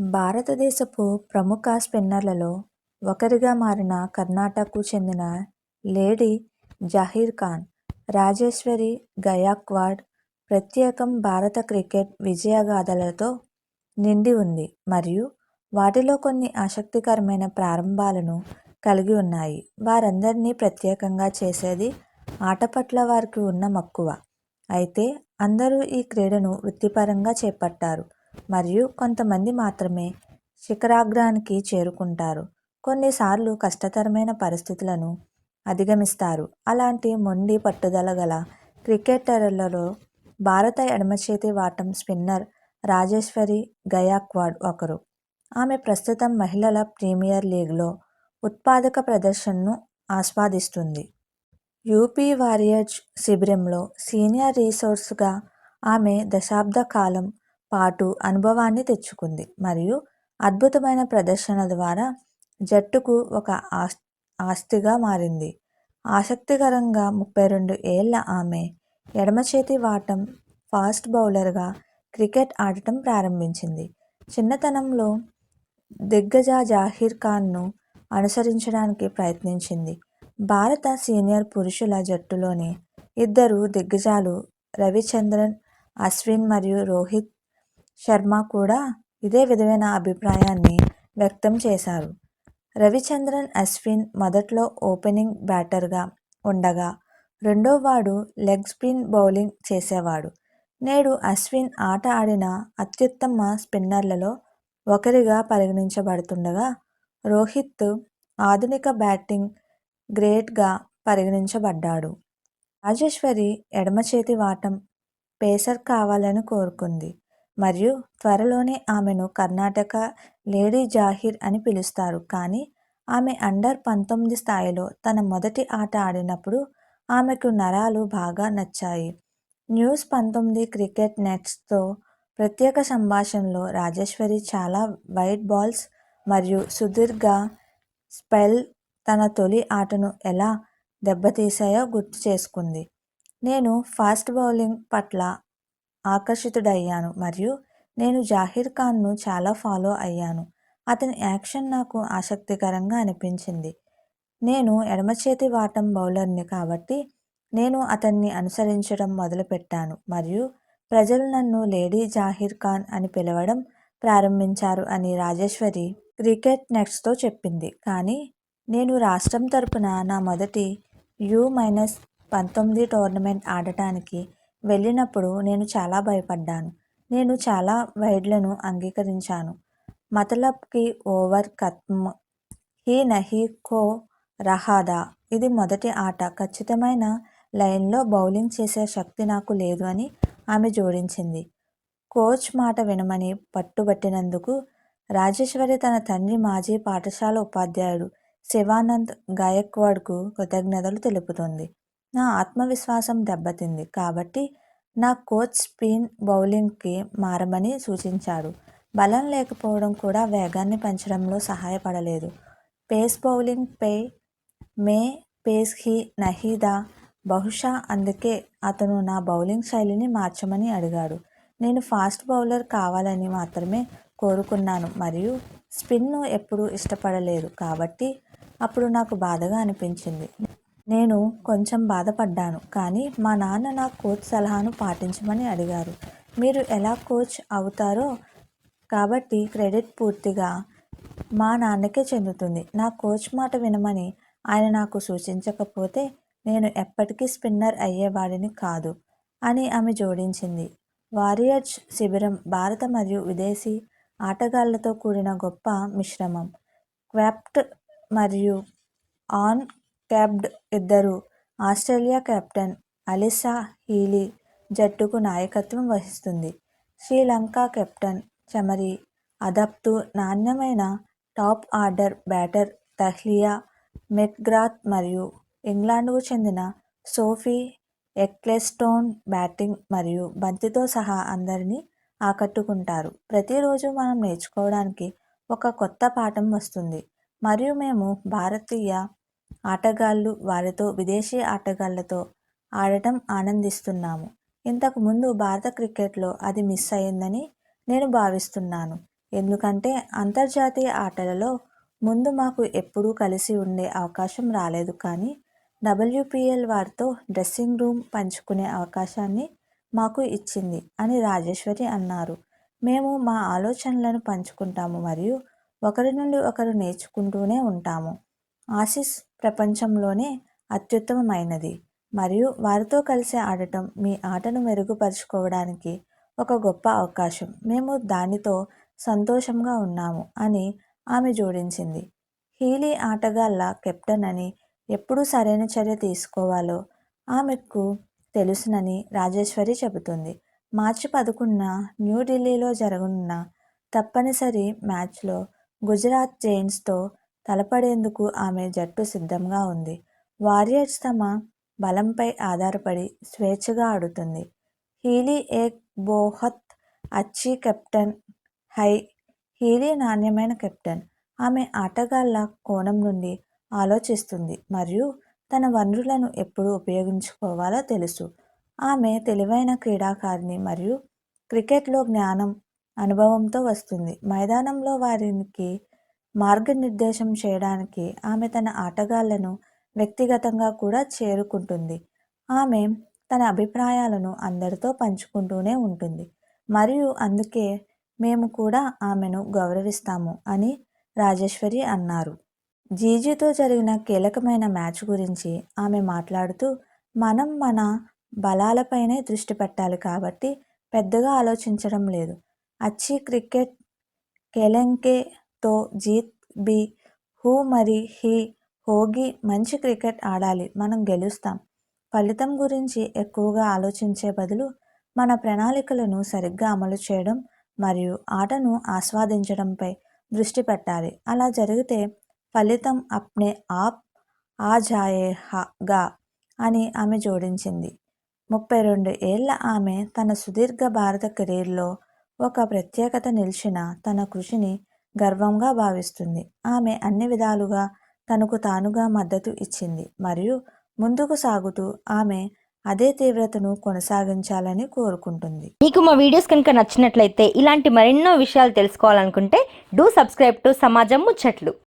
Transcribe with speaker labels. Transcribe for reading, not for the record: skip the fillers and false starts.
Speaker 1: భారతదేశపు ప్రముఖ స్పిన్నర్లలో ఒకరిగా మారిన కర్ణాటకకు చెందిన లేడీ జహీర్ ఖాన్, రాజేశ్వరి గయాక్వాడ్ ప్రత్యేకం భారత క్రికెట్ విజయగాథలతో నిండి ఉంది మరియు వాటిలో కొన్ని ఆసక్తికరమైన ప్రారంభాలను కలిగి ఉన్నాయి. వారందరినీ ప్రత్యేకంగా చేసేది ఆట పట్ల వారికి ఉన్న మక్కువ. అయితే అందరూ ఈ క్రీడను వృత్తిపరంగా చేపట్టారు మరియు కొంతమంది మాత్రమే శిఖరాగ్రానికి చేరుకుంటారు. కొన్నిసార్లు కష్టతరమైన పరిస్థితులను అధిగమిస్తారు. అలాంటి మొండి పట్టుదల గల క్రికెటర్లలో భారత ఎడమచేతి వాటం స్పిన్నర్ రాజేశ్వరి గయాక్వాడ్ ఒకరు. ఆమె ప్రస్తుతం మహిళల ప్రీమియర్ లీగ్లో ఉత్పాదక ప్రదర్శనను ఆస్వాదిస్తుంది. యూపీ వారియర్స్ శిబిరంలో సీనియర్ రీసోర్స్గా ఆమె దశాబ్ద కాలం పాటు అనుభవాన్ని తెచ్చుకుంది మరియు అద్భుతమైన ప్రదర్శన ద్వారా జట్టుకు ఒక ఆస్తిగా మారింది. ఆసక్తికరంగా 32 ఏళ్ల ఆమె ఎడమచేతి వాటం ఫాస్ట్ బౌలర్గా క్రికెట్ ఆడటం ప్రారంభించింది. చిన్నతనంలో దిగ్గజ జహీర్ ఖాన్ను అనుసరించడానికి ప్రయత్నించింది. భారత సీనియర్ పురుషుల జట్టులోని ఇద్దరు దిగ్గజాలు రవిచంద్రన్ అశ్విన్ మరియు రోహిత్ శర్మ కూడా ఇదే విధమైన అభిప్రాయాన్ని వ్యక్తం చేశారు. రవిచంద్రన్ అశ్విన్ మొదట్లో ఓపెనింగ్ బ్యాటర్గా ఉండగా రెండోవాడు లెగ్ స్పిన్ బౌలింగ్ చేసేవాడు. నేడు అశ్విన్ ఆట ఆడిన అత్యుత్తమ స్పిన్నర్లలో ఒకరిగా పరిగణించబడుతుండగా రోహిత్ ఆధునిక బ్యాటింగ్ గ్రేట్గా పరిగణించబడ్డాడు. రాజేశ్వరి ఎడమచేతి వాటం పేసర్ కావాలని కోరుకుంది మరియు త్వరలోనే ఆమెను కర్ణాటక లేడీ జహీర్ అని పిలుస్తారు. కానీ ఆమె అండర్-19 స్థాయిలో తన మొదటి ఆట ఆడినప్పుడు ఆమెకు నరాలు బాగా నచ్చాయి. న్యూస్ 19 క్రికెట్ నెట్తో ప్రత్యేక సంభాషణలో రాజేశ్వరి చాలా వైడ్ బాల్స్ మరియు సుదీర్ఘ స్పెల్ తన తొలి ఆటను ఎలా దెబ్బతీశాయో గుర్తు చేసుకుంది. నేను ఫాస్ట్ బౌలింగ్ పట్ల ఆకర్షితుడయ్యాను మరియు నేను జహీర్ ఖాన్ను చాలా ఫాలో అయ్యాను. అతని యాక్షన్ నాకు ఆసక్తికరంగా అనిపించింది. నేను ఎడమచేతి వాటం బౌలర్ని కాబట్టి నేను అతన్ని అనుసరించడం మొదలుపెట్టాను మరియు ప్రజలు నన్ను లేడీ జహీర్ ఖాన్ అని పిలవడం ప్రారంభించారు అని రాజేశ్వరి క్రికెట్ నెట్స్తో చెప్పింది. కానీ నేను రాష్ట్రం తరపున నా మొదటి U-19 టోర్నమెంట్ ఆడటానికి వెళ్ళినప్పుడు నేను చాలా భయపడ్డాను. నేను చాలా వైడ్లను అంగీకరించాను. మతలబ్ కి ఓవర్ ఖత్మ్ హీ నహీ ఖో రహాదా. ఇది మొదటి ఆట. ఖచ్చితమైన లైన్లో బౌలింగ్ చేసే శక్తి నాకు లేదు అని ఆమె జోడించింది. కోచ్ మాట వినమని పట్టుబట్టినందుకు రాజేశ్వరి తన తండ్రి మాజీ పాఠశాల ఉపాధ్యాయుడు శివానంద్ గాయక్వాడ్కు కృతజ్ఞతలు తెలుపుతోంది. నా ఆత్మవిశ్వాసం దెబ్బతింది కాబట్టి నా కోచ్ స్పిన్ బౌలింగ్కి మారమని సూచించాడు. బలం లేకపోవడం కూడా వేగాన్ని పెంచడంలో సహాయపడలేదు. పేస్ బౌలింగ్ పై మే పేస్ హీ నహీ దా. బహుశా అందుకే అతను నా బౌలింగ్ శైలిని మార్చమని అడిగాడు. నేను ఫాస్ట్ బౌలర్ కావాలని మాత్రమే కోరుకున్నాను మరియు స్పిన్ను ఎప్పుడూ ఇష్టపడలేదు కాబట్టి అప్పుడు నాకు బాధగా అనిపించింది. నేను కొంచెం బాధపడ్డాను. కానీ మా నాన్న నా కోచ్ సలహాను పాటించమని అడిగారు. మీరు ఎలా కోచ్ అవుతారో కాబట్టి క్రెడిట్ పూర్తిగా మా నాన్నకే చెందుతుంది. నా కోచ్ మాట వినమని ఆయన నాకు సూచించకపోతే నేను ఎప్పటికీ స్పిన్నర్ అయ్యేవాడిని కాదు అని ఆమె జోడించింది. వారియర్స్ శిబిరం భారత మరియు విదేశీ ఆటగాళ్లతో కూడిన గొప్ప మిశ్రమం. క్యాప్డ్ మరియు ఆన్ క్యాప్డ్ ఇద్దరు. ఆస్ట్రేలియా కెప్టెన్ అలిసా హీలీ జట్టుకు నాయకత్వం వహిస్తుంది. శ్రీలంక కెప్టెన్ చమరి అదప్తు, నాణ్యమైన top order batter Tahlia McGrath మరియు ఇంగ్లాండ్కు చెందిన సోఫీ ఎక్లెస్టోన్ బ్యాటింగ్ మరియు బంతితో సహా అందరినీ ఆకట్టుకుంటారు. ప్రతిరోజు మనం నేర్చుకోవడానికి ఒక కొత్త పాఠం వస్తుంది మరియు మేము భారతీయ ఆటగాళ్లు వారితో విదేశీ ఆటగాళ్లతో ఆడటం ఆనందిస్తున్నాము. ఇంతకు ముందు భారత క్రికెట్లో అది మిస్ అయిందని నేను భావిస్తున్నాను. ఎందుకంటే అంతర్జాతీయ ఆటలలో ముందు మాకు ఎప్పుడూ కలిసి ఉండే అవకాశం రాలేదు, కానీ WPL వారితో డ్రెస్సింగ్ రూమ్ పంచుకునే అవకాశాన్ని మాకు ఇచ్చింది అని రాజేశ్వరి అన్నారు. మేము మా ఆలోచనలను పంచుకుంటాము మరియు ఒకరి నుండి ఒకరు నేర్చుకుంటూనే ఉంటాము. ఆసీస్ ప్రపంచంలోనే అత్యుత్తమమైనది మరియు వారితో కలిసి ఆడటం మీ ఆటను మెరుగుపరుచుకోవడానికి ఒక గొప్ప అవకాశం. మేము దానితో సంతోషంగా ఉన్నాము అని ఆమె జోడించింది. హీలీ ఆటగాళ్ళ కెప్టెన్ అని ఎప్పుడు సరైన చర్య తీసుకోవాలో ఆమెకు తెలుసునని రాజేశ్వరి చెబుతుంది. మార్చి 11న న్యూఢిల్లీలో జరగనున్న తప్పనిసరి మ్యాచ్లో గుజరాత్ జైంట్స్తో తలపడేందుకు ఆమె జట్టు సిద్ధంగా ఉంది. వారియర్స్ తమ బలంపై ఆధారపడి స్వేచ్ఛగా ఆడుతుంది. హీలీ ఏక్ బోహత్ అచ్చీ కెప్టెన్ హై. హీలీ నాణ్యమైన కెప్టెన్. ఆమె ఆటగాళ్ల కోణం నుండి ఆలోచిస్తుంది మరియు తన వనరులను ఎప్పుడు ఉపయోగించుకోవాలో తెలుసు. ఆమె తెలివైన క్రీడాకారిణి మరియు క్రికెట్లో జ్ఞానం, అనుభవంతో వస్తుంది. మైదానంలో వారికి మార్గనిర్దేశం చేయడానికి ఆమె తన ఆటగాళ్లను వ్యక్తిగతంగా కూడా చేరుకుంటుంది. ఆమె తన అభిప్రాయాలను అందరితో పంచుకుంటూనే ఉంటుంది మరియు అందుకే మేము కూడా ఆమెను గౌరవిస్తాము అని రాజేశ్వరి అన్నారు. జీజీతో జరిగిన కీలకమైన మ్యాచ్ గురించి ఆమె మాట్లాడుతూ, మనం మన బలాలపైనే దృష్టి పెట్టాలి కాబట్టి పెద్దగా ఆలోచించడం లేదు. అచ్చీ క్రికెట్ కేలేంకేతో జీత్ బి హూ మరి హీ హోగి. మంచి క్రికెట్ ఆడాలి, మనం గెలుస్తాం. ఫలితం గురించి ఎక్కువగా ఆలోచించే బదులు మన ప్రణాళికలను సరిగ్గా అమలు చేయడం మరియు ఆటను ఆస్వాదించడంపై దృష్టి పెట్టాలి. అలా జరిగితే ఫలితం అప్నే ఆప్ ఆ జాయేగా అని ఆమె జోడించింది. 32 ఏళ్ల ఆమె తన సుదీర్ఘ భారత కెరీర్లో ఒక ప్రత్యేకత నిలిచిన తన కృషిని గర్వంగా భావిస్తుంది. ఆమె అన్ని విధాలుగా తనకు తానుగా మద్దతు ఇచ్చింది మరియు ముందుకు సాగుతూ ఆమె అదే తీవ్రతను కొనసాగించాలని కోరుకుంటుంది.
Speaker 2: మీకు మా వీడియోస్ కనుక నచ్చినట్లయితే ఇలాంటి మరెన్నో విషయాలు తెలుసుకోవాలనుకుంటే డూ సబ్స్క్రైబ్ టు సమాజం ముచ్చట్లు.